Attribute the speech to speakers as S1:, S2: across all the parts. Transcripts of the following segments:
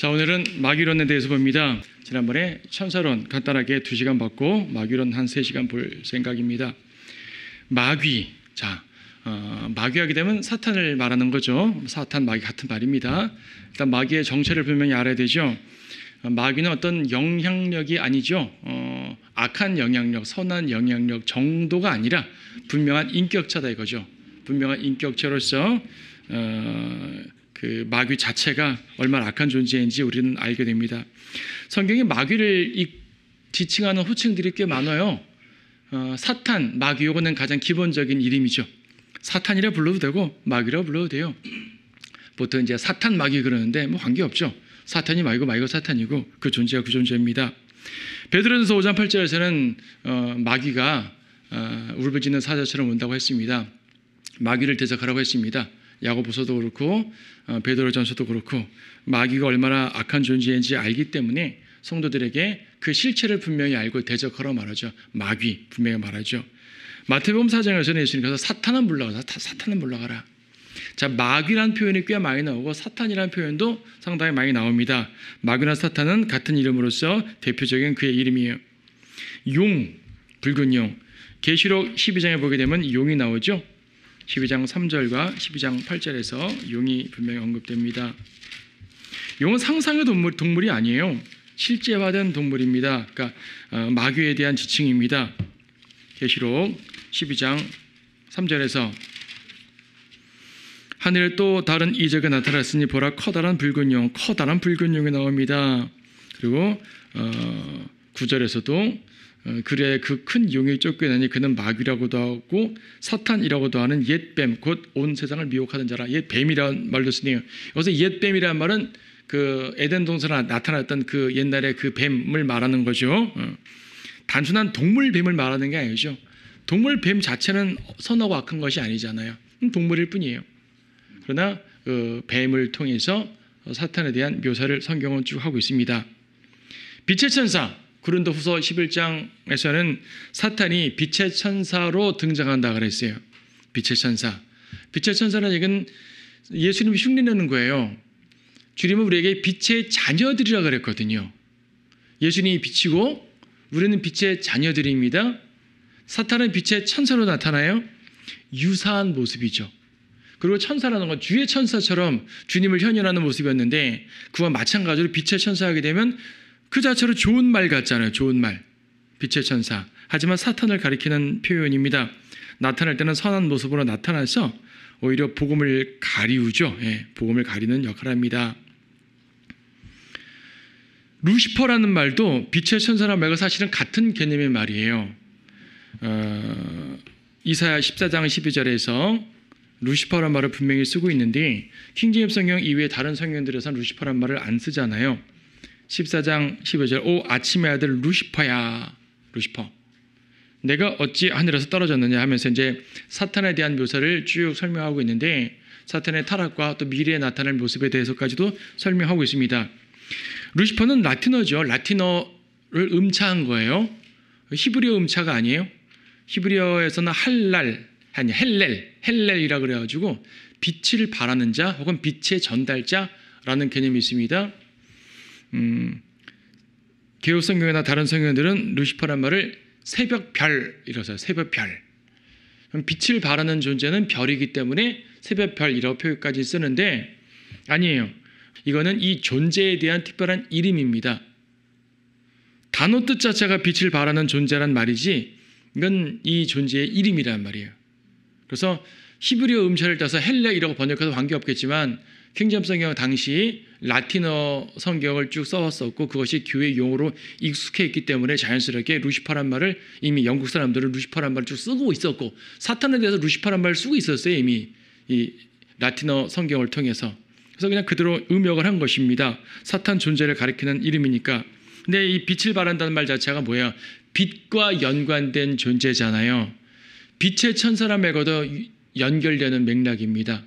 S1: 자, 오늘은 마귀론에 대해서 봅니다. 지난번에 천사론 간단하게 2시간 봤고 마귀론 한 3시간 볼 생각입니다. 마귀, 자, 마귀하게 되면 사탄을 말하는 거죠. 사탄, 마귀 같은 말입니다. 일단 마귀의 정체를 분명히 알아야 되죠. 마귀는 어떤 영향력이 아니죠. 악한 영향력, 선한 영향력 정도가 아니라 분명한 인격체다 이거죠. 분명한 인격체로서 그 마귀 자체가 얼마나 악한 존재인지 우리는 알게 됩니다. 성경에 마귀를 지칭하는 호칭들이 꽤 많아요. 사탄, 마귀, 이거는 가장 기본적인 이름이죠. 사탄이라 불러도 되고 마귀라 불러도 돼요. 보통 이제 사탄, 마귀 그러는데 뭐 관계없죠. 사탄이 마귀고 마귀가 사탄이고 그 존재가 그 존재입니다. 베드로전서 5장 8절에서는 마귀가 울부짖는 사자처럼 온다고 했습니다. 마귀를 대적하라고 했습니다. 야고보서도 그렇고 베드로전서도 그렇고 마귀가 얼마나 악한 존재인지 알기 때문에 성도들에게 그 실체를 분명히 알고 대적하라고 말하죠. 마귀 분명히 말하죠. 마태복음 4장에서는 예수님께서 사탄은 물러가라. 사탄은 물러가라. 자, 마귀라는 표현이 꽤 많이 나오고 사탄이라는 표현도 상당히 많이 나옵니다. 마귀나 사탄은 같은 이름으로서 대표적인 그의 이름이에요. 용, 붉은 용. 계시록 12장에 보게 되면 용이 나오죠. 12장 3절과 12장 8절에서 용이 분명히 언급됩니다. 용은 상상의 동물이 아니에요. 실제화된 동물입니다. 그러니까 마귀에 대한 지칭입니다. 계시록 12장 3절에서 하늘에 또 다른 이적이 나타났으니 보라 커다란 붉은 용이 나옵니다. 그리고 9절에서도 그래 그 큰 용이 쫓겨나니 그는 마귀라고도 하고 사탄이라고도 하는 옛뱀 곧 온 세상을 미혹하는 자라. 옛뱀이라는 말도 쓰네요. 여기서 옛뱀이라는 말은 그 에덴 동산에 나타났던 그 옛날에 그 뱀을 말하는 거죠. 단순한 동물 뱀을 말하는 게 아니죠. 동물 뱀 자체는 선하고 악한 것이 아니잖아요. 동물일 뿐이에요. 그러나 그 뱀을 통해서 사탄에 대한 묘사를 성경은 쭉 하고 있습니다. 빛의 천사 고린도후서 11장에서는 사탄이 빛의 천사로 등장한다 그랬어요. 빛의 천사. 빛의 천사라는 얘기는 예수님이 흉내내는 거예요. 주님은 우리에게 빛의 자녀들이라 그랬거든요. 예수님이 빛이고 우리는 빛의 자녀들입니다. 사탄은 빛의 천사로 나타나요. 유사한 모습이죠. 그리고 천사라는 건 주의 천사처럼 주님을 현현하는 모습이었는데 그와 마찬가지로 빛의 천사하게 되면 그 자체로 좋은 말 같잖아요. 좋은 말. 빛의 천사. 하지만 사탄을 가리키는 표현입니다. 나타날 때는 선한 모습으로 나타나서 오히려 복음을 가리우죠. 복음을 가리는 역할을 합니다. 루시퍼라는 말도 빛의 천사라는 말과 사실은 같은 개념의 말이에요. 이사야 14장 12절에서 루시퍼라는 말을 분명히 쓰고 있는데 킹제임스 성경 이외에 다른 성경들에서는 루시퍼라는 말을 안 쓰잖아요. 14장 15절 오 아침의 아들 루시퍼야. 루시퍼. 내가 어찌 하늘에서 떨어졌느냐 하면서 이제 사탄에 대한 묘사를 쭉 설명하고 있는데 사탄의 타락과 또 미래에 나타날 모습에 대해서까지도 설명하고 있습니다. 루시퍼는 라틴어죠. 라틴어를 음차한 거예요. 히브리어 음차가 아니에요. 히브리어에서는 헬렐이라 그래가지고 빛을 발하는 자 혹은 빛의 전달자라는 개념이 있습니다. 개요 성경이나 다른 성경들은 루시퍼란 말을 새벽별이라고 써요. 새벽별. 빛을 발하는 존재는 별이기 때문에 새벽별이라고 표현까지 쓰는데 아니에요. 이거는 이 존재에 대한 특별한 이름입니다. 단어 뜻 자체가 빛을 발하는 존재란 말이지 이건 이 존재의 이름이란 말이에요. 그래서 히브리어 음절을 따서 헬레이라고 번역해도 관계없겠지만 킹제임스 성경 당시 라틴어 성경을 쭉 써왔었고 그것이 교회 용어로 익숙해 있기 때문에 자연스럽게 루시퍼란 말을 이미 영국 사람들은 루시퍼란 말을 쭉 쓰고 있었고 사탄에 대해서 루시퍼란 말을 쓰고 있었어요. 이미 이 라틴어 성경을 통해서. 그래서 그냥 그대로 음역을 한 것입니다. 사탄 존재를 가리키는 이름이니까. 근데 이 빛을 발한다는 말 자체가 뭐야? 빛과 연관된 존재잖아요. 빛의 천사란 말과도 연결되는 맥락입니다.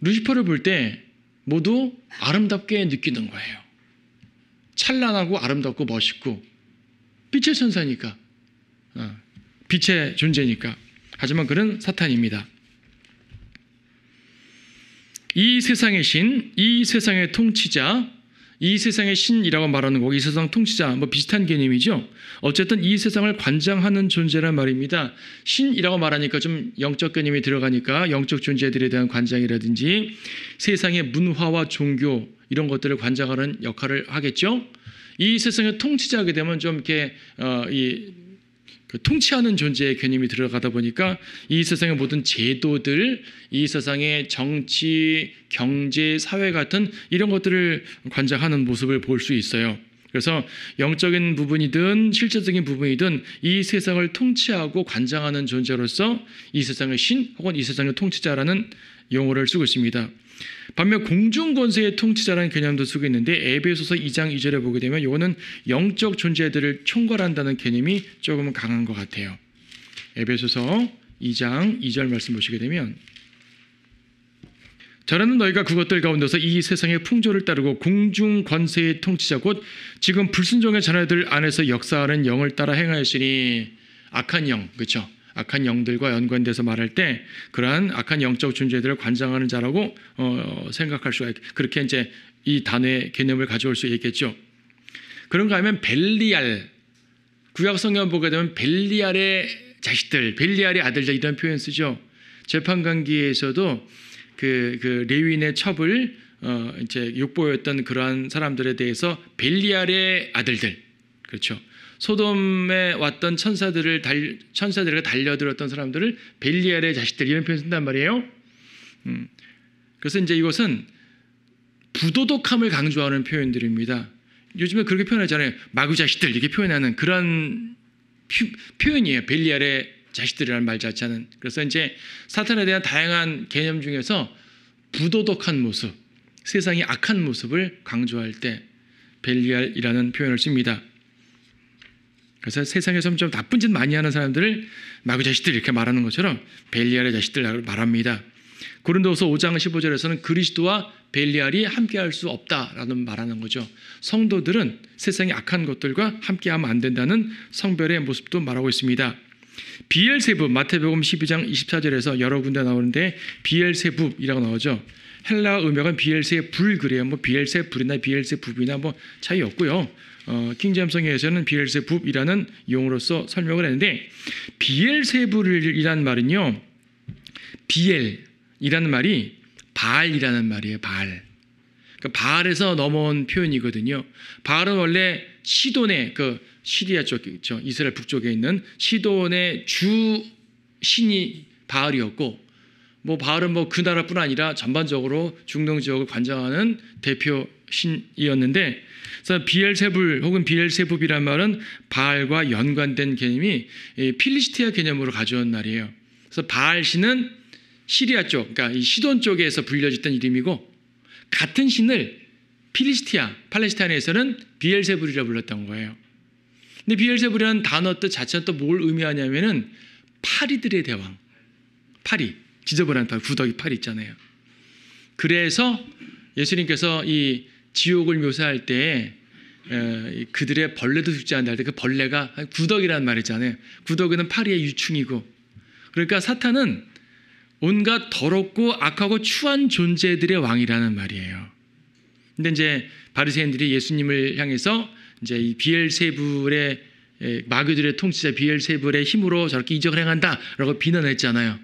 S1: 루시퍼를 볼 때 모두 아름답게 느끼는 거예요. 찬란하고 아름답고 멋있고 빛의 천사니까 빛의 존재니까. 하지만 그는 사탄입니다. 이 세상의 신, 이 세상의 통치자, 이 세상의 신이라고 말하는 거고 이 세상 통치자 뭐 비슷한 개념이죠. 어쨌든 이 세상을 관장하는 존재란 말입니다. 신이라고 말하니까 좀 영적 개념이 들어가니까 영적 존재들에 대한 관장이라든지 세상의 문화와 종교 이런 것들을 관장하는 역할을 하겠죠. 이 세상의 통치자하게 되면 좀 이렇게 그 통치하는 존재의 개념이 들어가다 보니까 이 세상의 모든 제도들, 이 세상의 정치, 경제, 사회 같은 이런 것들을 관장하는 모습을 볼 수 있어요. 그래서 영적인 부분이든 실제적인 부분이든 이 세상을 통치하고 관장하는 존재로서 이 세상의 신 혹은 이 세상의 통치자라는 용어를 쓰고 있습니다. 반면 공중권세의 통치자라는 개념도 쓰고 있는데 에베소서 2장 2절에 보게 되면 이거는 영적 존재들을 총괄한다는 개념이 조금 강한 것 같아요. 에베소서 2장 2절 말씀 보시게 되면 저라는 너희가 그것들 가운데서 이 세상의 풍조를 따르고 공중권세의 통치자 곧 지금 불순종의 자녀들 안에서 역사하는 영을 따라 행하였으니 악한 영, 그렇죠? 악한 영들과 연관돼서 말할 때 그러한 악한 영적 존재들을 관장하는 자라고 생각할 수가 그렇게 이제 이 단어의 개념을 가져올 수 있겠죠. 그런가 하면 벨리알, 구약 성경 보게 되면 벨리알의 자식들, 벨리알의 아들들 이런 표현 쓰죠. 재판관기에서도 그 레위인의 첩을 이제 욕보였던 그러한 사람들에 대해서 벨리알의 아들들, 그렇죠. 소돔에 왔던 천사들에게 달려들었던 사람들을 벨리알의 자식들 이런 표현 쓴단 말이에요. 그래서 이제 이것은 부도덕함을 강조하는 표현들입니다. 요즘에 그렇게 표현하잖아요. 마귀 자식들 이렇게 표현하는 그런 표현이에요. 벨리알의 자식들이라는 말 자체는. 그래서 이제 사탄에 대한 다양한 개념 중에서 부도덕한 모습, 세상이 악한 모습을 강조할 때 벨리알이라는 표현을 씁니다. 그래서 세상에서 좀 나쁜 짓 많이 하는 사람들을 마귀 자식들 이렇게 말하는 것처럼 벨리알의 자식들 말합니다. 고린도후서 5장 15절에서는 그리스도와 벨리알이 함께할 수 없다라는 말하는 거죠. 성도들은 세상의 악한 것들과 함께하면 안 된다는 성별의 모습도 말하고 있습니다. 비엘세붑, 마태복음 12장 24절에서 여러 군데 나오는데 비엘세붑이라고 나오죠. 헬라 음역은 비엘세불 그래요. 뭐 비엘세불이나 비엘세붑이나 뭐 차이 없고요. 킹제임성에서는 비엘세붑이라는 용어로서 설명을 했는데 비엘세불이라는 말은요. 비엘이라는 말이 바알이라는 말이에요. 바알. 그러니까 바알에서 넘어온 표현이거든요. 바알은 원래 시돈의 그 시리아 쪽 있죠. 이스라엘 북쪽에 있는 시돈의 주 신이 바알이었고 뭐 바알은 뭐 그 나라뿐 아니라 전반적으로 중동 지역을 관장하는 대표 신이었는데 그래서 비엘세불 혹은 비엘세붑이라는 말은 바알과 연관된 개념이 필리스티아 개념으로 가져온 말이에요. 그래서 바알 신은 시리아 쪽, 그러니까 이 시돈 쪽에서 불려졌던 이름이고 같은 신을 필리스티아, 팔레스타인에서는 비엘세불이라고 불렀던 거예요. 근데 비엘세불이라는 단어 뜻 자체는 또 뭘 의미하냐면은 파리들의 대왕, 파리, 지저분한 파리, 구더기 파리 있잖아요. 그래서 예수님께서 이 지옥을 묘사할 때 그들의 벌레도 죽지 않는다 할 때 그 벌레가 구더기라는 말이잖아요. 구더기는 파리의 유충이고 그러니까 사탄은 온갖 더럽고 악하고 추한 존재들의 왕이라는 말이에요. 근데 이제 바리새인들이 예수님을 향해서 이제 이 비엘세불의 마귀들의 통치자 비엘세불의 힘으로 저렇게 이적을 행한다라고 비난했잖아요.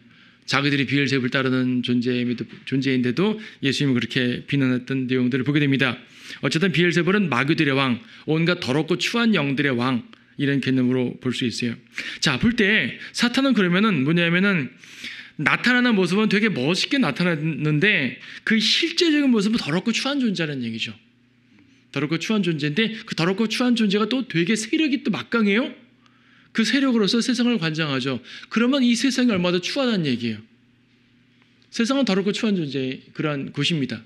S1: 자기들이 비엘세불 따르는 존재인데도 예수님은 그렇게 비난했던 내용들을 보게 됩니다. 어쨌든 비엘세불은 마귀들의 왕, 온갖 더럽고 추한 영들의 왕 이런 개념으로 볼 수 있어요. 자, 볼 때 사탄은 그러면은 뭐냐면은 나타나는 모습은 되게 멋있게 나타났는데 그 실제적인 모습은 더럽고 추한 존재라는 얘기죠. 더럽고 추한 존재인데 그 더럽고 추한 존재가 또 되게 세력이 또 막강해요. 그 세력으로서 세상을 관장하죠. 그러면 이 세상이 얼마나 추하다는 얘기예요. 세상은 더럽고 추한 존재의 그러한 곳입니다.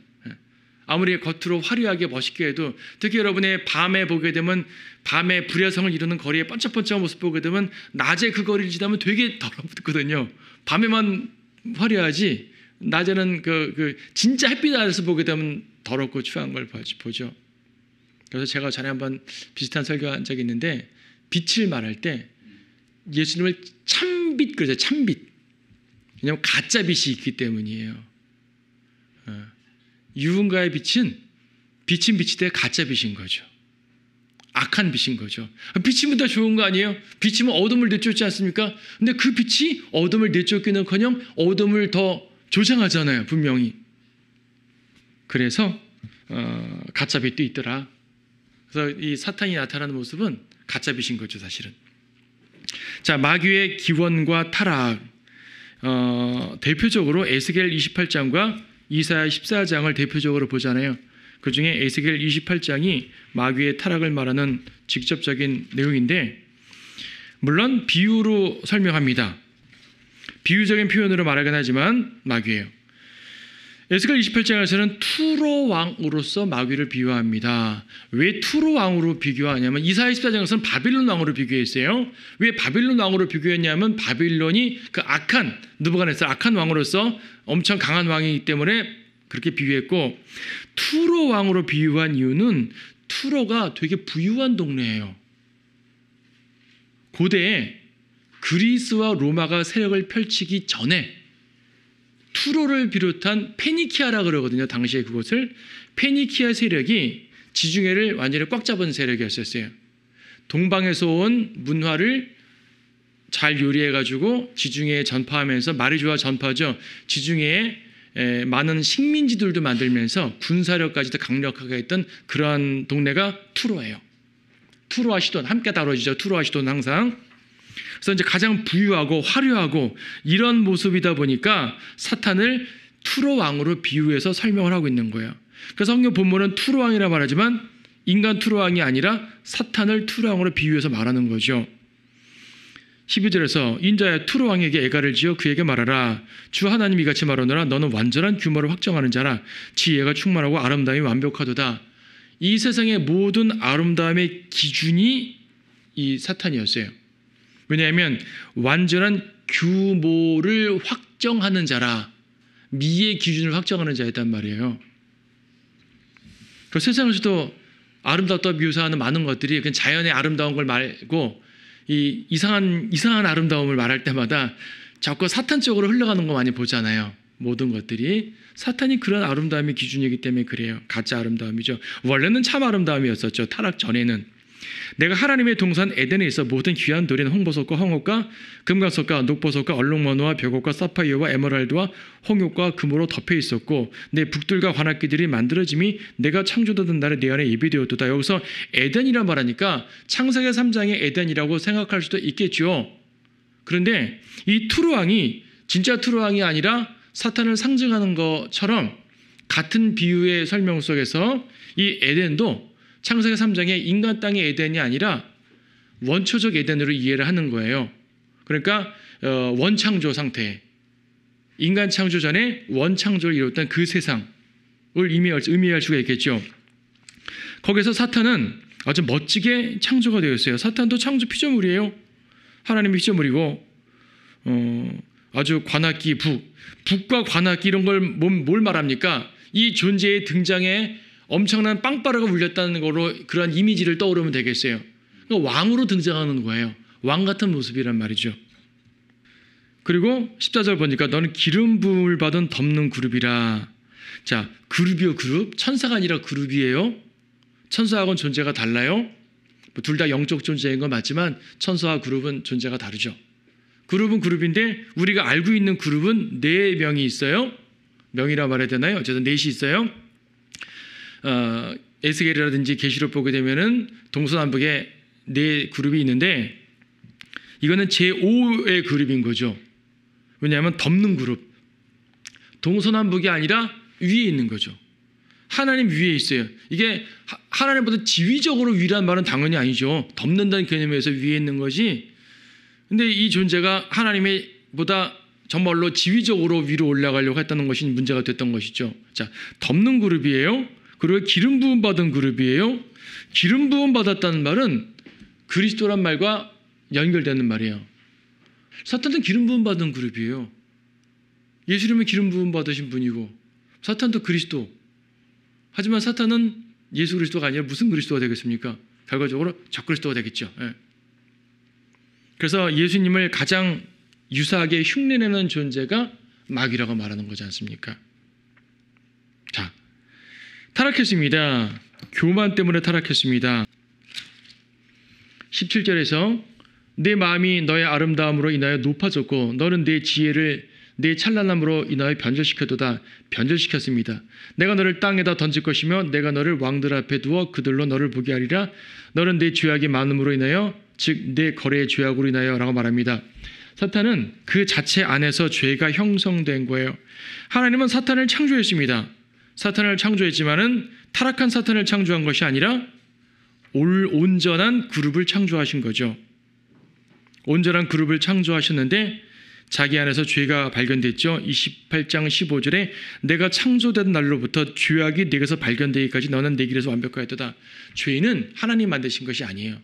S1: 아무리 겉으로 화려하게 멋있게 해도 특히 여러분의 밤에 보게 되면 밤에 불야성을 이루는 거리에 번쩍번쩍한 모습 보게 되면 낮에 그 거리를 지나면 되게 더럽거든요. 밤에만 화려하지 낮에는 그 진짜 햇빛 아래서 보게 되면 더럽고 추한 걸 보죠. 그래서 제가 전에 한번 비슷한 설교한 적이 있는데 빛을 말할 때 예수님을 참빛 그러죠. 참빛. 왜냐하면 가짜 빛이 있기 때문이에요. 유흥가의 빛은 빛은 빛인데 가짜 빛인 거죠. 악한 빛인 거죠. 빛이면 더 좋은 거 아니에요? 빛이면 어둠을 내쫓지 않습니까? 근데 그 빛이 어둠을 내쫓기는커녕 어둠을 더 조장하잖아요. 분명히. 그래서 가짜 빛도 있더라. 그래서 이 사탄이 나타나는 모습은 가짜 빛인 거죠, 사실은. 자, 마귀의 기원과 타락. 대표적으로 에스겔 28장과 이사야 14장을 대표적으로 보잖아요. 그 중에 에스겔 28장이 마귀의 타락을 말하는 직접적인 내용인데, 물론 비유로 설명합니다. 비유적인 표현으로 말하긴 하지만 마귀예요. 에스겔 28장에서는 투로 왕으로서 마귀를 비유합니다. 왜 투로 왕으로 비교하냐면 이사야 14장에서는 바빌론 왕으로 비교했어요. 왜 바빌론 왕으로 비교했냐면 바빌론이 그 악한 느부갓네살 악한 왕으로서 엄청 강한 왕이기 때문에 그렇게 비유했고, 투로 왕으로 비유한 이유는 투로가 되게 부유한 동네예요. 고대에 그리스와 로마가 세력을 펼치기 전에 투로를 비롯한 페니키아라 그러거든요. 당시에 그곳을. 페니키아 세력이 지중해를 완전히 꽉 잡은 세력이었어요. 동방에서 온 문화를 잘 요리해가지고 지중해에 전파하면서, 말이 좋아 전파죠. 지중해에 많은 식민지들도 만들면서 군사력까지도 강력하게 했던 그러한 동네가 투로예요. 투로와 시돈 함께 다뤄지죠. 투로와 시돈 항상. 그래서 이제 가장 부유하고 화려하고 이런 모습이다 보니까 사탄을 투로 왕으로 비유해서 설명을 하고 있는 거예요. 그래서 성경 본문은 투로 왕이라 말하지만 인간 투로 왕이 아니라 사탄을 투로 왕으로 비유해서 말하는 거죠. 12절에서 인자야 투로 왕에게 애가를 지어 그에게 말하라. 주 하나님이 이같이 말하노라. 너는 완전한 규모를 확정하는 자라. 지혜가 충만하고 아름다움이 완벽하도다. 이 세상의 모든 아름다움의 기준이 이 사탄이었어요. 왜냐하면 완전한 규모를 확정하는 자라. 미의 기준을 확정하는 자였단 말이에요. 그 세상에서도 아름답다고 묘사하는 많은 것들이 그냥 자연의 아름다운 걸 말고 이 이상한 아름다움을 말할 때마다 자꾸 사탄 쪽으로 흘러가는 거 많이 보잖아요. 모든 것들이 사탄이 그런 아름다움의 기준이기 때문에 그래요. 가짜 아름다움이죠. 원래는 참 아름다움이었었죠. 타락 전에는. 내가 하나님의 동산 에덴에 있어 모든 귀한 돌인 홍보석과 황옥과 금강석과 녹보석과 얼룩머노와 벽옥과 사파이어와 에메랄드와 홍옥과 금으로 덮여 있었고 내 북들과 관악기들이 만들어짐이 내가 창조되던 날에 내 안에 예비되었도다. 여기서 에덴이라 말하니까 창세기 3장의 에덴이라고 생각할 수도 있겠죠. 그런데 이 투르왕이 진짜 투르왕이 아니라 사탄을 상징하는 것처럼 같은 비유의 설명 속에서 이 에덴도 창세기 3장의 인간 땅의 에덴이 아니라 원초적 에덴으로 이해를 하는 거예요. 그러니까 원창조 상태, 인간 창조 전에 원창조를 이뤘던 그 세상을 의미할 수가 있겠죠. 거기서 사탄은 아주 멋지게 창조가 되었어요. 사탄도 창조 피조물이에요. 하나님의 피조물이고 아주 관악기, 북과 관악기 이런 걸 뭘 말합니까? 이 존재의 등장에 엄청난 빵빠라가 울렸다는 거로 그런 이미지를 떠오르면 되겠어요. 그러니까 왕으로 등장하는 거예요. 왕 같은 모습이란 말이죠. 그리고 14절 보니까 너는 기름 부음을 받은 덮는 그룹이라. 자, 그룹이요, 그룹. 천사가 아니라 그룹이에요. 천사하고는 존재가 달라요. 둘 다 영적 존재인 건 맞지만 천사와 그룹은 존재가 다르죠. 그룹은 그룹인데 우리가 알고 있는 그룹은 4명이 있어요. 명이라 말해야 되나요? 어쨌든 4이 있어요. 에스겔이라든지 계시록 보게 되면은 동서남북에 4 그룹이 있는데 이거는 제5의 그룹인 거죠. 왜냐하면 덮는 그룹. 동서남북이 아니라 위에 있는 거죠. 하나님 위에 있어요. 이게 하나님보다 지위적으로 위라는 말은 당연히 아니죠. 덮는다는 개념에서 위에 있는 거지. 근데 이 존재가 하나님보다 정말로 지위적으로 위로 올라가려고 했다는 것이 문제가 됐던 것이죠. 자, 덮는 그룹이에요. 그리고 기름 부음 받은 그룹이에요. 기름 부음 받았다는 말은 그리스도란 말과 연결되는 말이에요. 사탄도 기름 부음 받은 그룹이에요. 예수님은 기름 부음 받으신 분이고 사탄도 그리스도. 하지만 사탄은 예수 그리스도가 아니라 무슨 그리스도가 되겠습니까? 결과적으로 적그리스도가 되겠죠. 예. 그래서 예수님을 가장 유사하게 흉내내는 존재가 마귀라고 말하는 거지 않습니까? 자, 타락했습니다. 교만 때문에 타락했습니다. 17절에서 내 마음이 너의 아름다움으로 인하여 높아졌고 너는 내 지혜를 내 찬란함으로 인하여 변절시켰습니다. 내가 너를 땅에다 던질 것이며 내가 너를 왕들 앞에 두어 그들로 너를 보게 하리라. 너는 내 죄악이 많음으로 인하여 즉 내 거래의 죄악으로 인하여 라고 말합니다. 사탄은 그 자체 안에서 죄가 형성된 거예요. 하나님은 사탄을 창조했습니다. 사탄을 창조했지만은 타락한 사탄을 창조한 것이 아니라 온전한 그룹을 창조하신 거죠. 온전한 그룹을 창조하셨는데 자기 안에서 죄가 발견됐죠. 28장 15절에 내가 창조된 날로부터 죄악이 내게서 발견되기까지 너는 내 길에서 완벽하였도다. 죄는 하나님 만드신 것이 아니에요.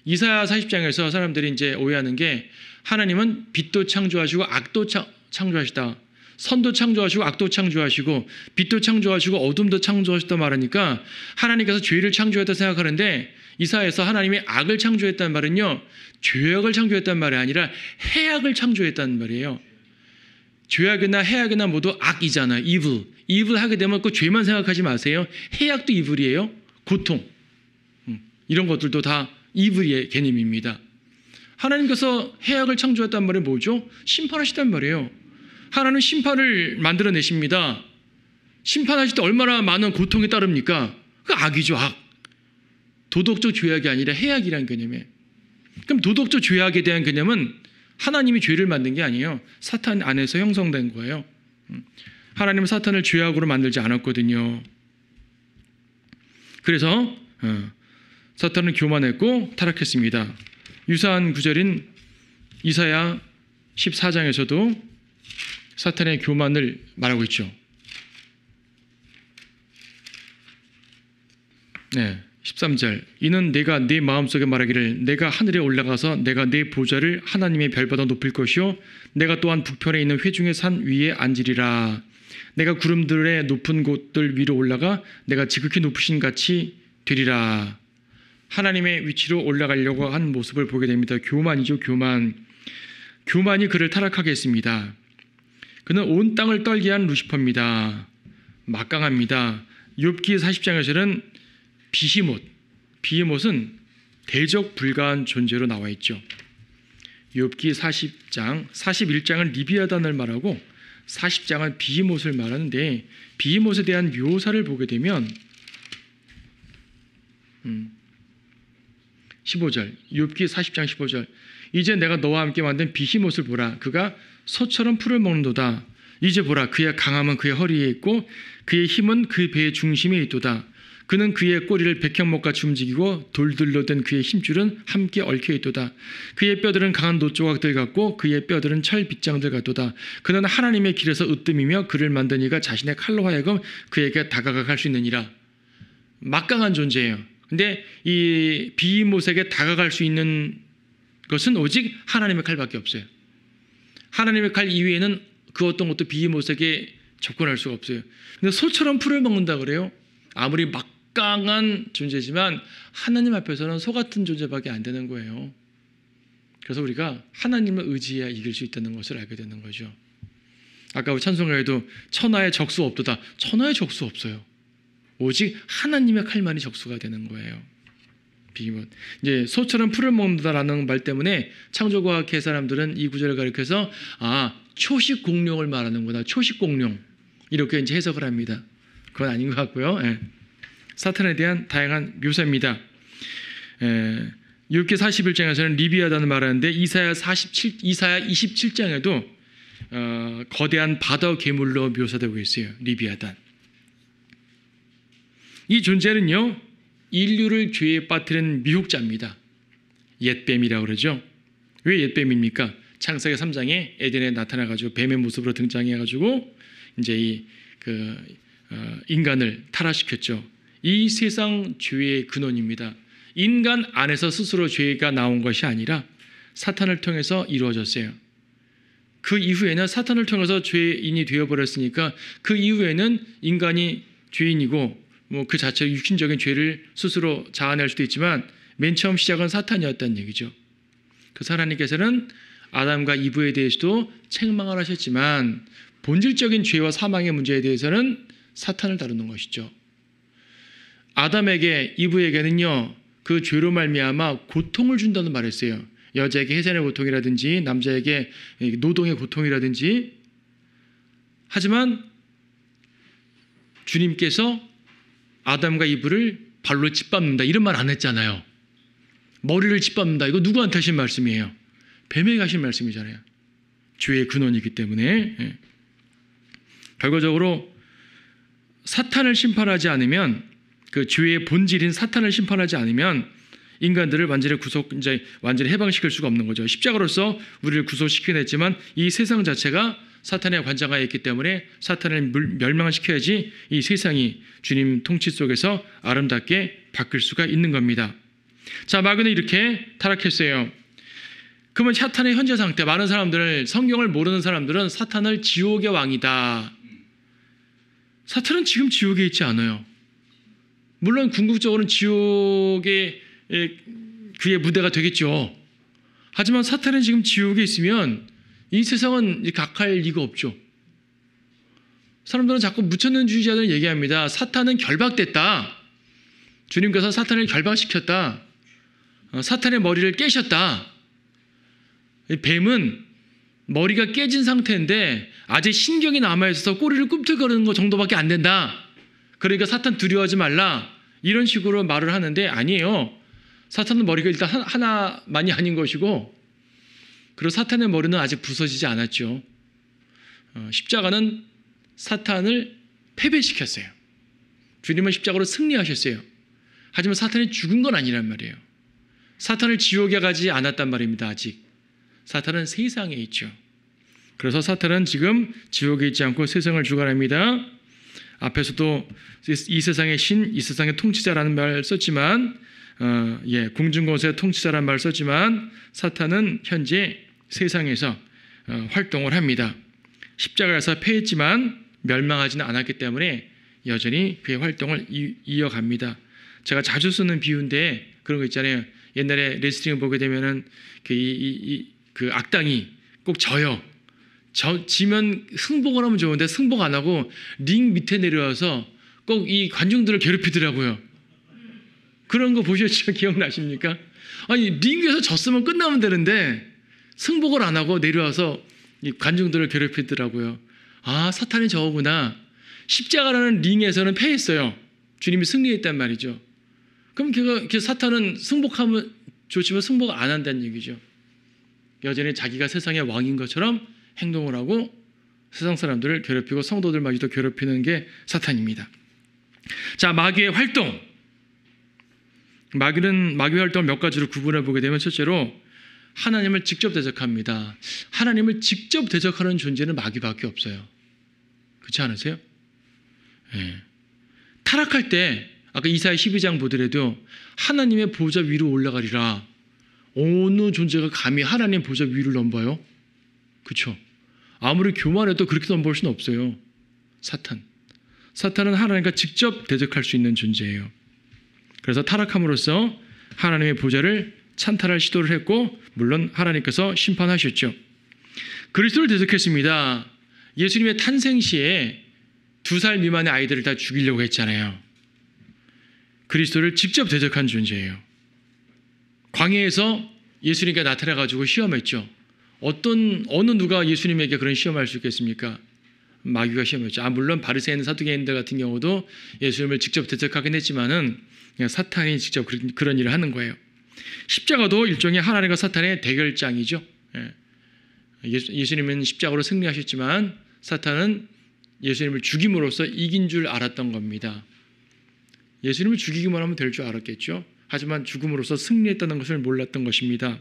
S1: 이사야 40장에서 사람들이 이제 오해하는 게 하나님은 빛도 창조하시고 악도 창조하시다. 선도 창조하시고 악도 창조하시고 빛도 창조하시고 어둠도 창조하시다 말하니까 하나님께서 죄를 창조했다 생각하는데 이사야에서 하나님이 악을 창조했다는 말은요. 죄악을 창조했다는 말이 아니라 해악을 창조했다는 말이에요. 죄악이나 해악이나 모두 악이잖아요. evil 하게 되면 그 죄만 생각하지 마세요. 해악도 evil이에요. 고통 이런 것들도 다 evil의 개념입니다. 하나님께서 해악을 창조했다는 말이 뭐죠? 심판하시단 말이에요. 하나님은 심판을 만들어내십니다. 심판하실 때 얼마나 많은 고통이 따릅니까? 그 악이죠, 악. 도덕적 죄악이 아니라 해악이라는 개념이에요. 그럼 도덕적 죄악에 대한 개념은 하나님이 죄를 만든 게 아니에요. 사탄 안에서 형성된 거예요. 하나님은 사탄을 죄악으로 만들지 않았거든요. 그래서 사탄은 교만했고 타락했습니다. 유사한 구절인 이사야 14장에서도 사탄의 교만을 말하고 있죠. 네, 13절 이는 내가 네 마음속에 말하기를 내가 하늘에 올라가서 내가 내 보좌를 하나님의 별보다 높일 것이요 내가 또한 북편에 있는 회중의 산 위에 앉으리라. 내가 구름들의 높은 곳들 위로 올라가 내가 지극히 높으신 같이 되리라. 하나님의 위치로 올라가려고 한 모습을 보게 됩니다. 교만이죠, 교만. 교만이 그를 타락하게 했습니다. 그는 온 땅을 떨게 한 루시퍼입니다. 막강합니다. 욥기 40장에서는 비히못은 대적 불가한 존재로 나와 있죠. 욥기 40장, 41장은 리비아단을 말하고 40장은 비히못을 말하는데 비히못에 대한 묘사를 보게 되면 15절, 욥기 40장 15절 이제 내가 너와 함께 만든 비히못을 보라. 그가 소처럼 풀을 먹는도다. 이제 보라. 그의 강함은 그의 허리에 있고 그의 힘은 그 배의 중심에 있도다. 그는 그의 꼬리를 백향목같이 움직이고 돌들로 된 그의 힘줄은 함께 얽혀 있도다. 그의 뼈들은 강한 놋조각들 같고 그의 뼈들은 철 빗장들 같도다. 그는 하나님의 길에서 으뜸이며 그를 만든 이가 자신의 칼로 하여금 그에게 다가갈 수 있느니라. 막강한 존재예요. 근데 이 비히못에게 다가갈 수 있는 것은 오직 하나님의 칼밖에 없어요. 하나님의 칼 이외에는 그 어떤 것도 비히못에게 접근할 수가 없어요. 근데 소처럼 풀을 먹는다 그래요. 아무리 막강한 존재지만 하나님 앞에서는 소 같은 존재밖에 안 되는 거예요. 그래서 우리가 하나님을 의지해야 이길 수 있다는 것을 알게 되는 거죠. 아까 찬송가에도 천하의 적수 없도다. 천하의 적수 없어요. 오직 하나님의 칼만이 적수가 되는 거예요. 비히못. 이제 소처럼 풀을 먹는다라는 말 때문에 창조과학의 사람들은 이 구절을 가리켜서 초식 공룡을 말하는구나. 초식 공룡 이렇게 이제 해석을 합니다. 그건 아닌 것 같고요. 예. 사탄에 대한 다양한 묘사입니다. 욥기 41장에서는 리비아단을 말하는데 이사야 27장에도 거대한 바다 괴물로 묘사되고 있어요. 리비아단. 이 존재는요. 인류를 죄에 빠뜨린 미혹자입니다. 옛뱀이라고 그러죠. 왜 옛뱀입니까? 창세기 3장에 에덴에 나타나가지고 뱀의 모습으로 등장해가지고 이제 인간을 타락시켰죠. 이 세상 죄의 근원입니다. 인간 안에서 스스로 죄가 나온 것이 아니라 사탄을 통해서 이루어졌어요. 그 이후에는 사탄을 통해서 죄인이 되어버렸으니까 그 이후에는 인간이 죄인이고 그 자체 육신적인 죄를 스스로 자아낼 수도 있지만 맨 처음 시작은 사탄이었다는 얘기죠. 그래서 하나님께서는 아담과 이브에 대해서도 책망을 하셨지만 본질적인 죄와 사망의 문제에 대해서는 사탄을 다루는 것이죠. 아담에게 이브에게는요 그 죄로 말미암아 고통을 준다는 말했어요. 여자에게 해산의 고통이라든지 남자에게 노동의 고통이라든지. 하지만 주님께서 아담과 이브를 발로 짓밟는다 이런 말 안 했잖아요. 머리를 짓밟는다. 이거 누구한테 하신 말씀이에요? 뱀에게 하신 말씀이잖아요. 죄의 근원이기 때문에. 결과적으로 사탄을 심판하지 않으면, 그 죄의 본질인 사탄을 심판하지 않으면 인간들을 완전히 해방시킬 수가 없는 거죠. 십자가로서 우리를 구속시켜냈지만 이 세상 자체가 사탄의 관장하에 있기 때문에 사탄을 멸망시켜야지 이 세상이 주님 통치 속에서 아름답게 바뀔 수가 있는 겁니다. 자, 마귀는 이렇게 타락했어요. 그러면 사탄의 현재 상태, 많은 사람들, 성경을 모르는 사람들은 사탄을 지옥의 왕이다. 사탄은 지금 지옥에 있지 않아요. 물론 궁극적으로는 지옥의 그의 무대가 되겠죠. 하지만 사탄은 지금 지옥에 있으면 이 세상은 이렇게 악할 리가 없죠. 사람들은 자꾸 무천년주의자들은 얘기합니다. 사탄은 결박됐다. 주님께서 사탄을 결박시켰다. 사탄의 머리를 깨셨다. 뱀은 머리가 깨진 상태인데 아직 신경이 남아있어서 꼬리를 꿈틀거리는 것 정도밖에 안 된다. 그러니까 사탄 두려워하지 말라. 이런 식으로 말을 하는데 아니에요. 사탄은 머리가 일단 하나만이 아닌 것이고, 그리고 사탄의 머리는 아직 부서지지 않았죠. 십자가는 사탄을 패배시켰어요. 주님은 십자가로 승리하셨어요. 하지만 사탄이 죽은 건 아니란 말이에요. 사탄을 지옥에 가지 않았단 말입니다. 아직. 사탄은 세상에 있죠. 그래서 사탄은 지금 지옥에 있지 않고 세상을 주관합니다. 앞에서도 이 세상의 신, 이 세상의 통치자라는 말 썼지만, 궁중권세의 통치자라는 말 썼지만 사탄은 현재 세상에서 활동을 합니다. 십자가에서 패했지만 멸망하지는 않았기 때문에 여전히 그의 활동을 이어갑니다. 제가 자주 쓰는 비유인데 그런 거 있잖아요. 옛날에 레슬링을 보게 되면은 그 악당이 꼭 져요. 지면 승복을 하면 좋은데 승복 안 하고 링 밑에 내려와서 꼭 이 관중들을 괴롭히더라고요. 그런 거 보셨죠? 기억나십니까? 아니, 링 위에서 졌으면 끝나면 되는데 승복을 안 하고 내려와서 이 관중들을 괴롭히더라고요. 아, 사탄이 저거구나. 십자가라는 링에서는 패했어요. 주님이 승리했단 말이죠. 그럼 사탄은 승복하면 좋지만 승복 안 한다는 얘기죠. 여전히 자기가 세상의 왕인 것처럼 행동을 하고 세상 사람들을 괴롭히고 성도들마저도 괴롭히는 게 사탄입니다. 자, 마귀의 활동. 마귀의 활동을 몇 가지로 구분해 보게 되면 첫째로 하나님을 직접 대적합니다. 하나님을 직접 대적하는 존재는 마귀밖에 없어요. 그렇지 않으세요? 네. 타락할 때 아까 이사야 12장 보더라도 하나님의 보좌 위로 올라가리라. 어느 존재가 감히 하나님 보좌 위를 넘봐요? 그렇죠? 아무리 교만해도 그렇게 넘볼 수는 없어요. 사탄은 하나님과 직접 대적할 수 있는 존재예요. 그래서 타락함으로써 하나님의 보좌를 찬탈할 시도를 했고, 물론 하나님께서 심판하셨죠. 그리스도를 대적했습니다. 예수님의 탄생 시에 2살 미만의 아이들을 다 죽이려고 했잖아요. 그리스도를 직접 대적한 존재예요. 광야에서 예수님께 나타나가지고 시험했죠. 어느 누가 예수님에게 그런 시험할 수 있겠습니까? 마귀가 시험했죠. 물론 바리새인 사두개인들 같은 경우도 예수님을 직접 대적하긴 했지만은 그냥 사탄이 직접 그런 일을 하는 거예요. 십자가도 일종의 하나님과 사탄의 대결장이죠. 예수님은 십자가로 승리하셨지만 사탄은 예수님을 죽임으로써 이긴 줄 알았던 겁니다. 예수님을 죽이기만 하면 될 줄 알았겠죠. 하지만 죽음으로써 승리했다는 것을 몰랐던 것입니다.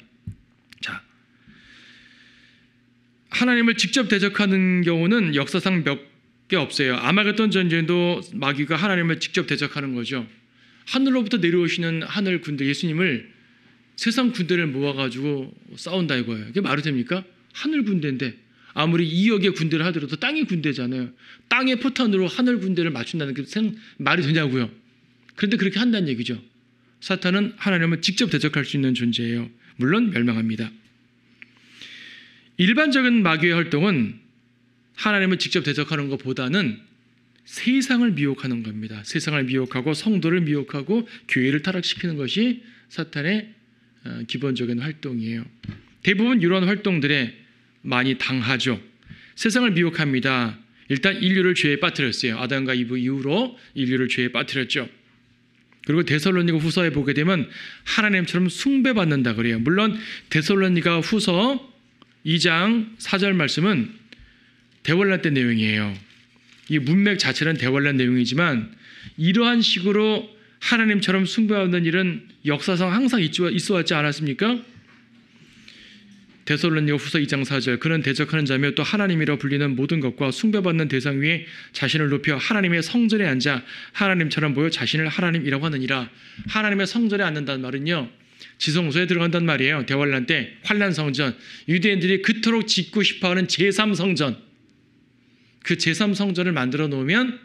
S1: 자, 하나님을 직접 대적하는 경우는 역사상 몇 개 없어요. 아마겟돈 전쟁도 마귀가 하나님을 직접 대적하는 거죠. 하늘로부터 내려오시는 하늘 군대, 예수님을 세상 군대를 모아가지고 싸운다 이거예요. 이게 말이 됩니까? 하늘 군대인데 아무리 2억의 군대를 하더라도 땅의 군대잖아요. 땅의 포탄으로 하늘 군대를 맞춘다는 게 말이 되냐고요. 그런데 그렇게 한다는 얘기죠. 사탄은 하나님을 직접 대적할 수 있는 존재예요. 물론 멸망합니다. 일반적인 마귀의 활동은 하나님을 직접 대적하는 것보다는 세상을 미혹하는 겁니다. 세상을 미혹하고 성도를 미혹하고 교회를 타락시키는 것이 사탄의 기본적인 활동이에요. 대부분 이런 활동들에 많이 당하죠. 세상을 미혹합니다. 일단 인류를 죄에 빠뜨렸어요. 아담과 이브 이후로 인류를 죄에 빠뜨렸죠. 그리고 데살로니가 후서에 보게 되면 하나님처럼 숭배받는다 그래요. 물론 데살로니가 후서 2장 4절 말씀은 대환란 때 내용이에요. 이 문맥 자체는 대환란 내용이지만 이러한 식으로 하나님처럼 숭배받는 일은 역사상 항상 있어 왔지 않았습니까? 데살로니가 후서 2장 4절 그는 대적하는 자며 또 하나님이라 불리는 모든 것과 숭배받는 대상 위에 자신을 높여 하나님의 성전에 앉아 하나님처럼 보여 자신을 하나님이라고 하느니라. 하나님의 성전에 앉는다는 말은요, 지성소에 들어간단 말이에요. 대환란 때 환란 성전, 유대인들이 그토록 짓고 싶어하는 제3성전, 그 제3성전을 만들어 놓으면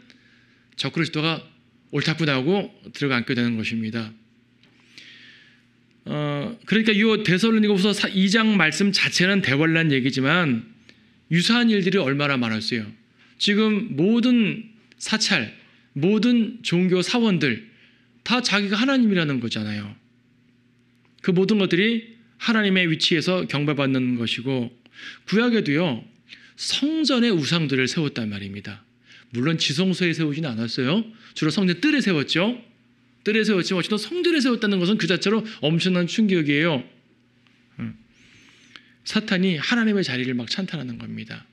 S1: 적그리스도가 옳다고 나오고 들어가게 되는 것입니다. 그러니까 이 데살로니가후서 2장 말씀 자체는 대환란 얘기지만 유사한 일들이 얼마나 많았어요. 지금 모든 사찰, 모든 종교 사원들 다 자기가 하나님이라는 거잖아요. 그 모든 것들이 하나님의 위치에서 경배받는 것이고, 구약에도요 성전의 우상들을 세웠단 말입니다. 물론 지성소에 세우지는 않았어요. 주로 성전 뜰에 세웠죠. 뜰에 세웠지만 어쨌든 성전에 세웠다는 것은 그 자체로 엄청난 충격이에요. 사탄이 하나님의 자리를 막 찬탄하는 겁니다.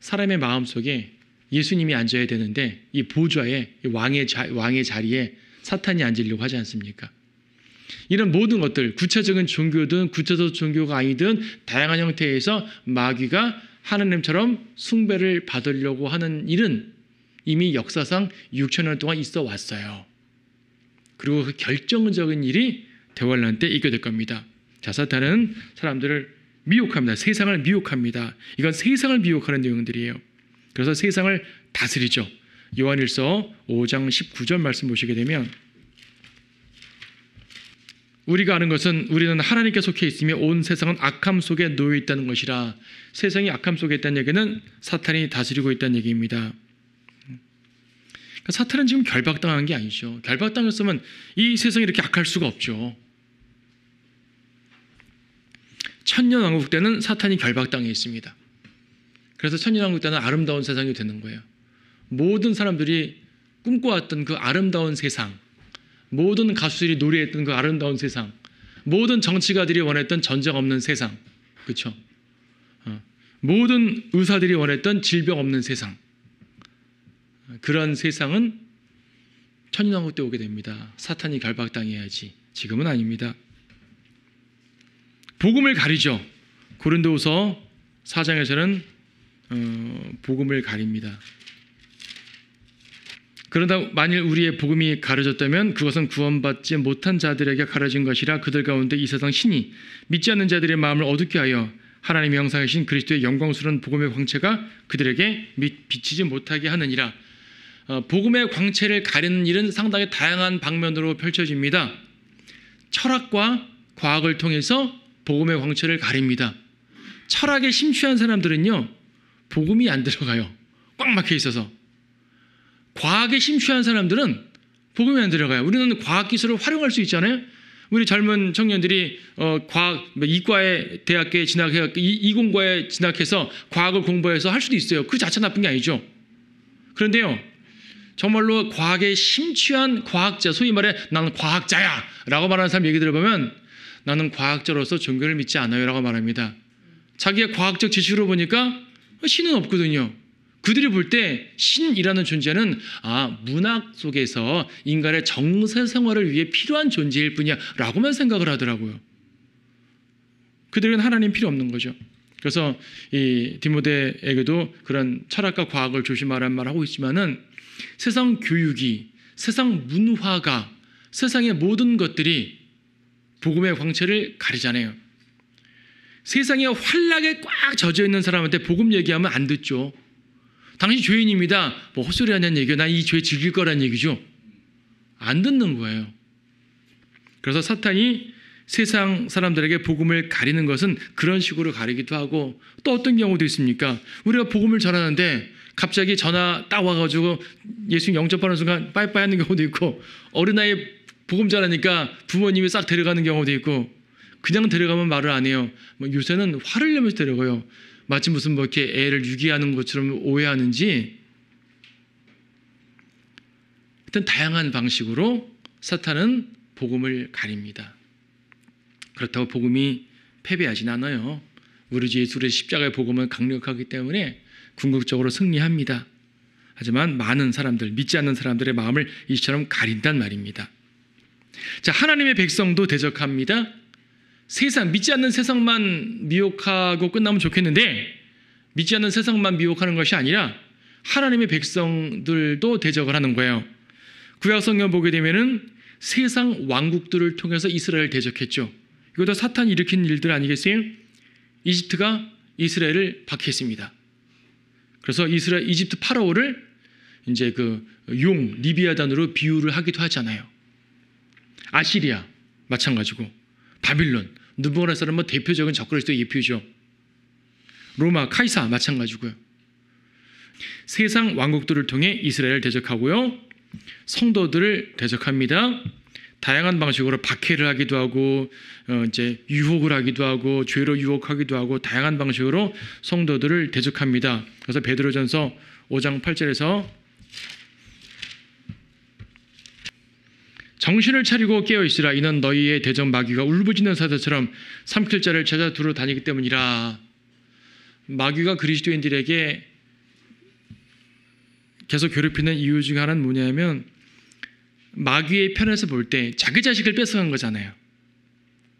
S1: 사람의 마음속에 예수님이 앉아야 되는데 이 보좌에, 왕의 자리에 사탄이 앉으려고 하지 않습니까? 이런 모든 것들, 구체적인 종교든 구체적 종교가 아니든 다양한 형태에서 마귀가 하나님처럼 숭배를 받으려고 하는 일은 이미 역사상 6,000년 동안 있어 왔어요. 그리고 그 결정적인 일이 대환란 때 있게 될 겁니다. 자, 사탄은 사람들을 미혹합니다. 세상을 미혹합니다. 이건 세상을 미혹하는 내용들이에요. 그래서 세상을 다스리죠. 요한일서 5장 19절 말씀 보시게 되면 우리가 아는 것은 우리는 하나님께 속해 있으며 온 세상은 악함 속에 놓여 있다는 것이라. 세상이 악함 속에 있다는 얘기는 사탄이 다스리고 있다는 얘기입니다. 사탄은 지금 결박당한 게 아니죠. 결박당했으면 이 세상이 이렇게 악할 수가 없죠. 천년왕국 때는 사탄이 결박당해 있습니다. 그래서 천년왕국 때는 아름다운 세상이 되는 거예요. 모든 사람들이 꿈꿔왔던 그 아름다운 세상, 모든 가수들이 노래했던 그 아름다운 세상, 모든 정치가들이 원했던 전쟁 없는 세상, 그렇죠? 모든 의사들이 원했던 질병 없는 세상, 그런 세상은 천년왕국 때 오게 됩니다. 사탄이 결박당해야지. 지금은 아닙니다. 복음을 가리죠. 고린도후서 4장에서는 복음을 가립니다. 그러다 만일 우리의 복음이 가려졌다면 그것은 구원받지 못한 자들에게 가려진 것이라. 그들 가운데 이 세상 신이 믿지 않는 자들의 마음을 어둡게 하여 하나님의 형상이신 그리스도의 영광스러운 복음의 광채가 그들에게 비치지 못하게 하느니라. 복음의 광채를 가리는 일은 상당히 다양한 방면으로 펼쳐집니다. 철학과 과학을 통해서 복음의 광채를 가립니다. 철학에 심취한 사람들은요, 복음이 안 들어가요. 꽉 막혀 있어서. 과학에 심취한 사람들은 복음이 안 들어가요. 우리는 과학기술을 활용할 수 있잖아요. 우리 젊은 청년들이 이과에 대학교에 진학해, 이공과에 진학해서 과학을 공부해서 할 수도 있어요. 그 자체 나쁜 게 아니죠. 그런데요, 정말로 과학에 심취한 과학자, 소위 말해 나는 과학자야 라고 말하는 사람 얘기 들어보면 나는 과학자로서 종교를 믿지 않아요 라고 말합니다. 자기의 과학적 지식으로 보니까 신은 없거든요. 그들이 볼 때 신이라는 존재는 문학 속에서 인간의 정서 생활을 위해 필요한 존재일 뿐이야 라고만 생각을 하더라고요. 그들은 하나님 필요 없는 거죠. 그래서 이 디모데에게도 그런 철학과 과학을 조심하라는 말을 하고 있지만은 세상 교육이, 세상 문화가, 세상의 모든 것들이 복음의 광채를 가리잖아요. 세상에 환락에 꽉 젖어 있는 사람한테 복음 얘기하면 안 듣죠. 당신 죄인입니다. 뭐 헛소리 하냐는 얘기예요. 난 이 죄 즐길 거란 얘기죠. 안 듣는 거예요. 그래서 사탄이 세상 사람들에게 복음을 가리는 것은 그런 식으로 가리기도 하고, 또 어떤 경우도 있습니까? 우리가 복음을 전하는데 갑자기 전화 딱 와가지고 예수님 영접하는 순간 빠이빠이 하는 경우도 있고, 어린아이 복음 전하니까 부모님이 싹 데려가는 경우도 있고, 그냥 데려가면 말을 안 해요. 뭐 요새는 화를 내면서 데려가요. 마치 무슨 뭐 이렇게 애를 유기하는 것처럼 오해하는지. 하여튼 다양한 방식으로 사탄은 복음을 가립니다. 그렇다고 복음이 패배하진 않아요. 우리 주 예수의 십자가의 복음은 강력하기 때문에 궁극적으로 승리합니다. 하지만 많은 사람들, 믿지 않는 사람들의 마음을 이처럼 가린단 말입니다. 자, 하나님의 백성도 대적합니다. 세상, 믿지 않는 세상만 미혹하고 끝나면 좋겠는데, 믿지 않는 세상만 미혹하는 것이 아니라 하나님의 백성들도 대적을 하는 거예요. 구약 성경 보게 되면은 세상 왕국들을 통해서 이스라엘을 대적했죠. 이것도 사탄이 일으킨 일들 아니겠어요? 이집트가 이스라엘을 박해했습니다. 그래서 이집트 파라오를 이제 그 용, 리비아단으로 비유를 하기도 하잖아요. 아시리아 마찬가지고, 바빌론, 느부갓네살은 뭐 대표적인 적그리스도의 예표죠. 로마, 카이사 마찬가지고요. 세상 왕국들을 통해 이스라엘을 대적하고요, 성도들을 대적합니다. 다양한 방식으로 박해를 하기도 하고, 이제 유혹을 하기도 하고, 죄로 유혹하기도 하고, 다양한 방식으로 성도들을 대적합니다. 그래서 베드로전서 5장 8절에서 정신을 차리고 깨어있으라. 이는 너희의 대적 마귀가 울부짖는 사자처럼 삼킬 자를 찾아 두루 다니기 때문이라. 마귀가 그리스도인들에게 계속 괴롭히는 이유 중 하나는 뭐냐면, 마귀의 편에서 볼 때 자기 자식을 뺏어간 거잖아요.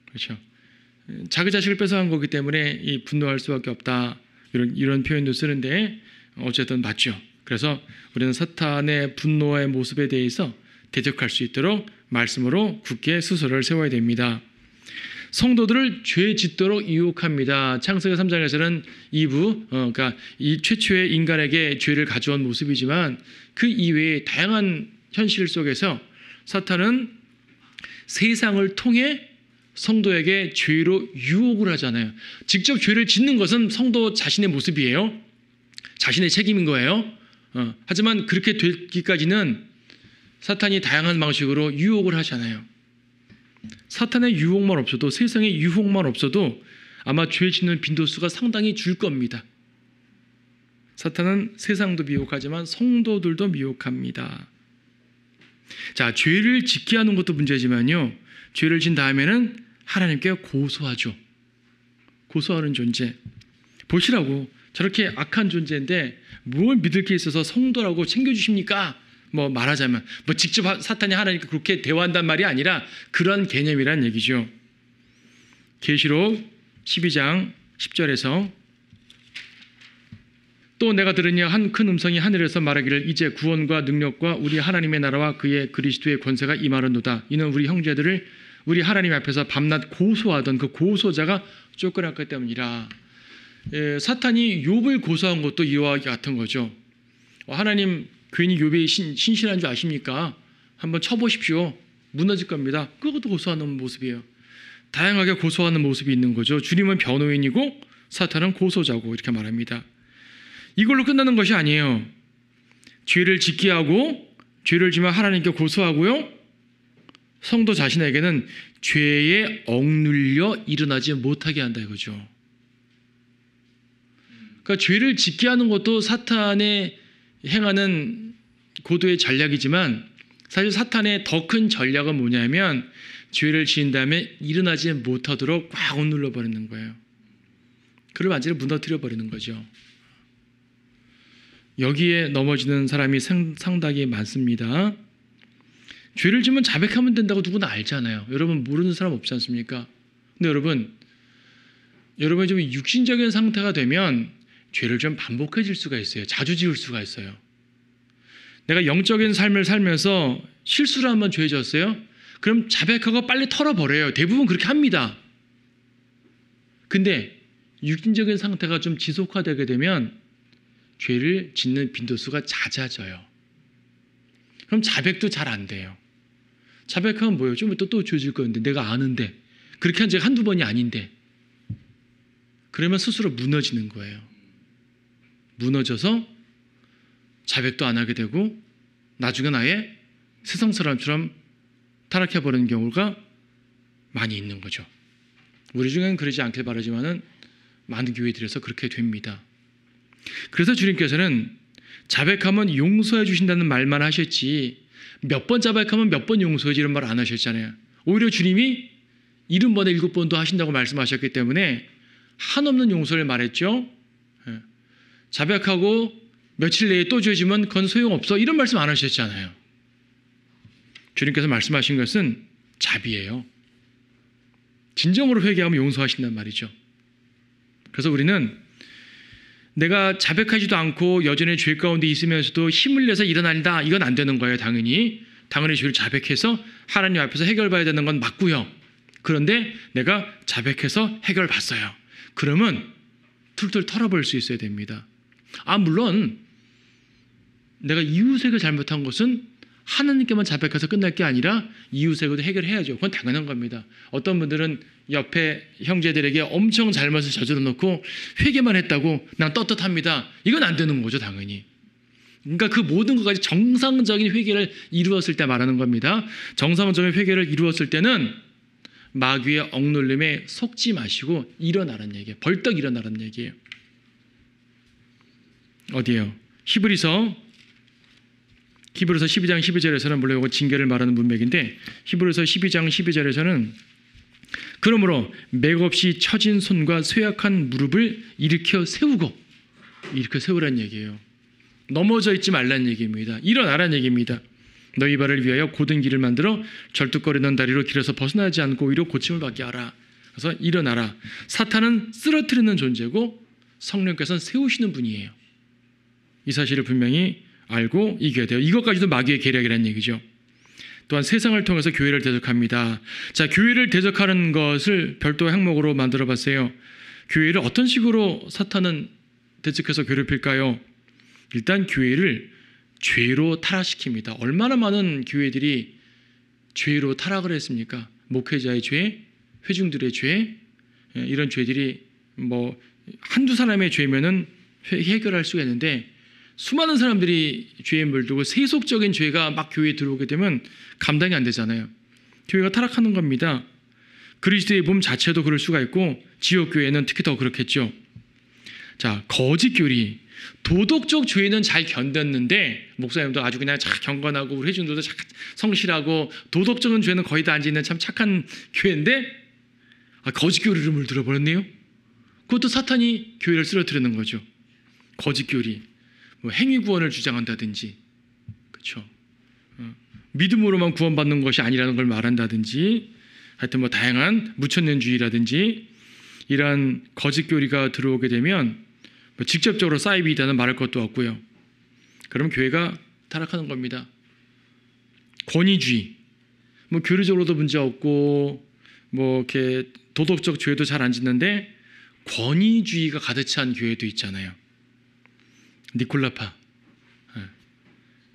S1: 그렇죠? 자기 자식을 뺏어간 거기 때문에 이 분노할 수밖에 없다. 이런 표현도 쓰는데 어쨌든 맞죠. 그래서 우리는 사탄의 분노의 모습에 대해서 대적할 수 있도록 말씀으로 굳게 스스로를 세워야 됩니다. 성도들을 죄 짓도록 유혹합니다. 창세기 3장에서는 이브, 그러니까 이 최초의 인간에게 죄를 가져온 모습이지만 그 이외에 다양한 현실 속에서 사탄은 세상을 통해 성도에게 죄로 유혹을 하잖아요. 직접 죄를 짓는 것은 성도 자신의 모습이에요. 자신의 책임인 거예요. 하지만 그렇게 되기까지는 사탄이 다양한 방식으로 유혹을 하잖아요. 사탄의 유혹만 없어도, 세상의 유혹만 없어도 아마 죄 짓는 빈도수가 상당히 줄 겁니다. 사탄은 세상도 미혹하지만 성도들도 미혹합니다. 자, 죄를 짓게 하는 것도 문제지만요, 죄를 진 다음에는 하나님께 고소하죠. 고소하는 존재. 보시라고, 저렇게 악한 존재인데 뭘 믿을 게 있어서 성도라고 챙겨주십니까? 뭐 말하자면 뭐 직접 사탄이 하나님께 그렇게 대화한단 말이 아니라 그런 개념이란 얘기죠. 계시록 12장 10절에서 또 내가 들으니 한 큰 음성이 하늘에서 말하기를 이제 구원과 능력과 우리 하나님의 나라와 그의 그리스도의 권세가 임하는도다. 이는 우리 형제들을 우리 하나님 앞에서 밤낮 고소하던 그 고소자가 쫓겨났기 때문이라. 사탄이 욥을 고소한 것도 이와 같은 거죠. 하나님 괜히 욥이 신실한 줄 아십니까? 한번 쳐보십시오. 무너질 겁니다. 그것도 고소하는 모습이에요. 다양하게 고소하는 모습이 있는 거죠. 주님은 변호인이고 사탄은 고소자고 이렇게 말합니다. 이걸로 끝나는 것이 아니에요. 죄를 짓게 하고 죄를 지면 하나님께 고소하고요, 성도 자신에게는 죄에 억눌려 일어나지 못하게 한다 이거죠. 그러니까 죄를 짓게 하는 것도 사탄의 행하는 고도의 전략이지만 사실 사탄의 더 큰 전략은 뭐냐면 죄를 지은 다음에 일어나지 못하도록 꽉 억눌러 버리는 거예요. 그를 완전히 무너뜨려 버리는 거죠. 여기에 넘어지는 사람이 상당히 많습니다. 죄를 지면 자백하면 된다고 누구나 알잖아요. 여러분 모르는 사람 없지 않습니까? 근데 여러분이 좀 육신적인 상태가 되면 죄를 좀 반복해질 수가 있어요. 자주 지을 수가 있어요. 내가 영적인 삶을 살면서 실수를 한번 죄 졌어요? 그럼 자백하고 빨리 털어버려요. 대부분 그렇게 합니다. 근데 육신적인 상태가 좀 지속화되게 되면 죄를 짓는 빈도수가 잦아져요. 그럼 자백도 잘 안 돼요. 자백하면 뭐예요? 좀 또 죄 질 건데 내가 아는데 그렇게 한 적이 한두 번이 아닌데, 그러면 스스로 무너지는 거예요. 무너져서 자백도 안 하게 되고 나중에 아예 세상 사람처럼 타락해버리는 경우가 많이 있는 거죠. 우리 중에는 그러지 않길 바라지만은 많은 교회들에서 그렇게 됩니다. 그래서 주님께서는 자백하면 용서해 주신다는 말만 하셨지 몇 번 자백하면 몇 번 용서해지 이런 말 안 하셨잖아요. 오히려 주님이 70번에 7번도 하신다고 말씀하셨기 때문에 한없는 용서를 말했죠. 자백하고 며칠 내에 또 죄지면 그건 소용없어 이런 말씀 안 하셨잖아요. 주님께서 말씀하신 것은 자비예요. 진정으로 회개하면 용서하신단 말이죠. 그래서 우리는 내가 자백하지도 않고 여전히 죄 가운데 있으면서도 힘을 내서 일어난다. 이건 안 되는 거예요. 당연히 죄를 자백해서 하나님 앞에서 해결받아야 되는 건 맞고요. 그런데 내가 자백해서 해결받았어요. 그러면 툴툴 털어버릴 수 있어야 됩니다. 물론 내가 이웃에게 잘못한 것은 하나님께만 자백해서 끝날 게 아니라 이웃에게도 해결해야죠. 그건 당연한 겁니다. 어떤 분들은 옆에 형제들에게 엄청 잘못을 저질러 놓고 회개만 했다고 난 떳떳합니다. 이건 안 되는 거죠, 당연히. 그러니까 그 모든 것까지 정상적인 회개를 이루었을 때 말하는 겁니다. 정상적인 회개를 이루었을 때는 마귀의 억눌림에 속지 마시고 일어나라는 얘기예요. 벌떡 일어나라는 얘기예요. 어디예요? 히브리서 12장 12절에서는 물론 이거 징계를 말하는 문맥인데 히브리서 12장 12절에서는 그러므로 맥없이 처진 손과 쇠약한 무릎을 일으켜 세우라는 얘기예요. 넘어져 있지 말라는 얘기입니다. 일어나라는 얘기입니다. 너희 발을 위하여 곧은 길을 만들어 절뚝거리는 다리로 길에서 벗어나지 않고 오히려 고침을 받게 하라. 그래서 일어나라. 사탄은 쓰러뜨리는 존재고 성령께서는 세우시는 분이에요. 이 사실을 분명히 알고 이겨야 돼요. 이것까지도 마귀의 계략이라는 얘기죠. 또한 세상을 통해서 교회를 대적합니다. 자, 교회를 대적하는 것을 별도 항목으로 만들어 봤어요. 교회를 어떤 식으로 사탄은 대적해서 괴롭힐까요? 일단 교회를 죄로 타락시킵니다. 얼마나 많은 교회들이 죄로 타락을 했습니까? 목회자의 죄, 회중들의 죄, 이런 죄들이 뭐 한두 사람의 죄면은 해결할 수가 있는데 수많은 사람들이 죄에 물들고 세속적인 죄가 막 교회에 들어오게 되면 감당이 안 되잖아요. 교회가 타락하는 겁니다. 그리스도의 몸 자체도 그럴 수가 있고 지역교회는 특히 더 그렇겠죠. 자, 거짓 교리. 도덕적 죄는 잘 견뎠는데 목사님도 아주 그냥 잘 경건하고 우리 회중들도 성실하고 도덕적인 죄는 거의 다 안 짓는 참 착한 교회인데 거짓 교리를 물들어 버렸네요. 그것도 사탄이 교회를 쓰러뜨리는 거죠. 거짓 교리. 행위 구원을 주장한다든지, 그렇죠? 믿음으로만 구원받는 것이 아니라는 걸 말한다든지, 하여튼 뭐 다양한 무천년주의라든지 이러한 거짓 교리가 들어오게 되면 뭐 직접적으로 사이비다는 말할 것도 없고요. 그럼 교회가 타락하는 겁니다. 권위주의, 뭐 교리적으로도 문제 없고 뭐 이렇게 도덕적 죄도 잘 안 짓는데 권위주의가 가득 찬 교회도 있잖아요. 니콜라파,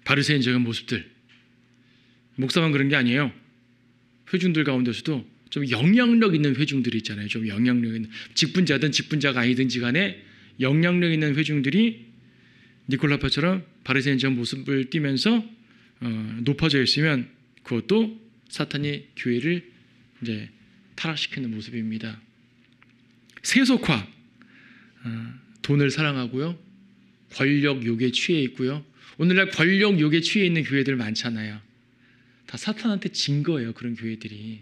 S1: 바리새인적인 모습들. 목사만 그런 게 아니에요. 회중들 가운데서도 좀 영향력 있는 회중들이 있잖아요. 좀 영향력 있는 직분자든 직분자가 아니든지 간에 영향력 있는 회중들이 니콜라파처럼 바리새인적인 모습을 띠면서 높아져 있으면 그것도 사탄이 교회를 이제 타락시키는 모습입니다. 세속화, 돈을 사랑하고요. 권력 욕에 취해 있고요. 오늘날 권력 욕에 취해 있는 교회들 많잖아요. 다 사탄한테 진 거예요. 그런 교회들이.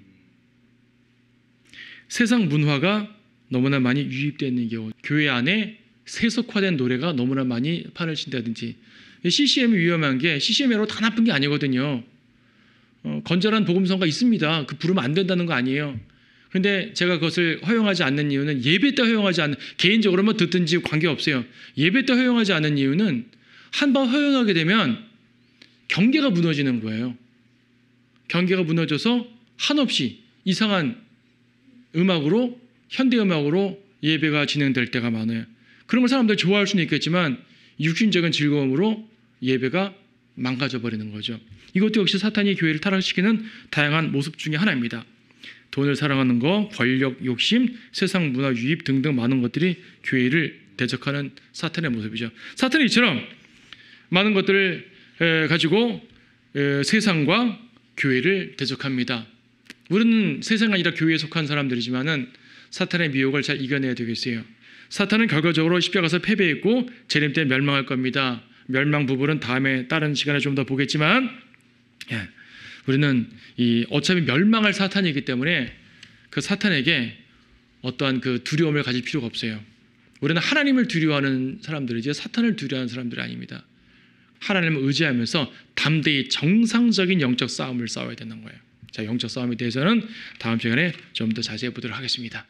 S1: 세상 문화가 너무나 많이 유입되어 있는 경우, 교회 안에 세속화된 노래가 너무나 많이 판을 친다든지. CCM이 위험한 게 CCM으로 다 나쁜 게 아니거든요. 건전한 복음성가 있습니다. 그 부르면 안 된다는 거 아니에요. 그런데 제가 그것을 허용하지 않는 이유는 예배 때 허용하지 않는, 개인적으로 뭐 듣든지 관계없어요. 예배 때 허용하지 않는 이유는 한번 허용하게 되면 경계가 무너지는 거예요. 경계가 무너져서 한없이 이상한 음악으로, 현대음악으로 예배가 진행될 때가 많아요. 그런 걸 사람들이 좋아할 수는 있겠지만 육신적인 즐거움으로 예배가 망가져버리는 거죠. 이것도 역시 사탄이 교회를 타락시키는 다양한 모습 중에 하나입니다. 돈을 사랑하는 거, 권력, 욕심, 세상 문화 유입 등등 많은 것들이 교회를 대적하는 사탄의 모습이죠. 사탄이 이처럼 많은 것들을 가지고 세상과 교회를 대적합니다. 우리는 세상 아니라 교회에 속한 사람들이지만은 사탄의 미혹을 잘 이겨내야 되겠어요. 사탄은 결과적으로 십자가에서 패배했고 재림 때 멸망할 겁니다. 멸망 부분은 다음에 다른 시간에 좀 더 보겠지만, 우리는 어차피 멸망할 사탄이기 때문에 그 사탄에게 어떠한 그 두려움을 가질 필요가 없어요. 우리는 하나님을 두려워하는 사람들이지 사탄을 두려워하는 사람들이 아닙니다. 하나님을 의지하면서 담대히 정상적인 영적 싸움을 싸워야 되는 거예요. 자, 영적 싸움에 대해서는 다음 시간에 좀 더 자세히 보도록 하겠습니다.